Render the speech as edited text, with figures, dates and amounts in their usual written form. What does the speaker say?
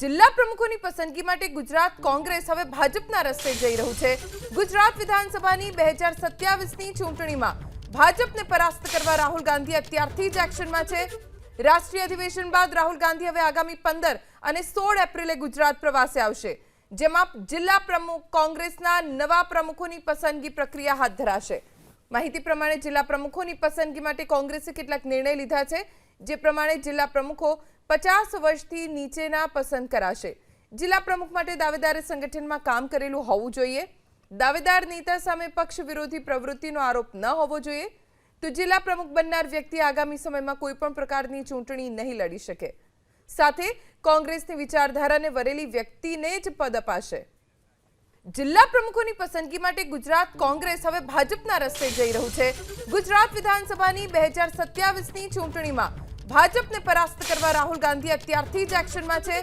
જિલ્લા પ્રમુખોની પસંદગી માટે ગુજરાત કોંગ્રેસ હવે ભાજપના રસ્તે જઈ રહ્યું છે। ગુજરાત વિધાનસભાની 2027ની ચૂંટણીમાં ભાજપને પરાસ્ત કરવા રાહુલ ગાંધી અત્યારથી જ એક્શનમાં છે। રાષ્ટ્રીય અધિવેશન બાદ રાહુલ ગાંધી હવે આગામી 15 અને 16 એપ્રિલે ગુજરાત પ્રવાસે આવશે, જેમાં જિલ્લા પ્રમુખ કોંગ્રેસના નવા પ્રમુખોની પસંદગી પ્રક્રિયા હાથ ધરાશે। માહિતી પ્રમાણે જિલ્લા પ્રમુખોની પસંદગી માટે કોંગ્રેસે કેટલાક નિર્ણય લીધા છે, જે પ્રમાણે જિલ્લા પ્રમુખો 50 વર્ષથી નીચેના પસંદ કરાશે। જિલ્લા પ્રમુખ માટે દાવેદારે સંગઠનમાં કામ કરેલું હોવું જોઈએ। દાવેદાર નેતા સામે પક્ષ વિરોધી પ્રવૃત્તિનો આરોપ ન હોવો જોઈએ। તો જિલ્લા પ્રમુખ બનનાર વ્યક્તિ આગામી સમયમાં કોઈ પણ પ્રકારની ચૂંટણી નહીં લડી શકે। સાથે કોંગ્રેસની વિચારધારાને વરેલી વ્યક્તિને જ પદ અપાશે। જિલ્લા પ્રમુખોની પસંદગી માટે ગુજરાત કોંગ્રેસ હવે ભાજપના રસ્તે જઈ રહ્યું છે। ગુજરાત વિધાનસભાની 2027ની ચૂંટણીમાં ભાજપને પરાસ્ત કરવા રાહુલ ગાંધી અત્યારથી જ એક્શનમાં છે।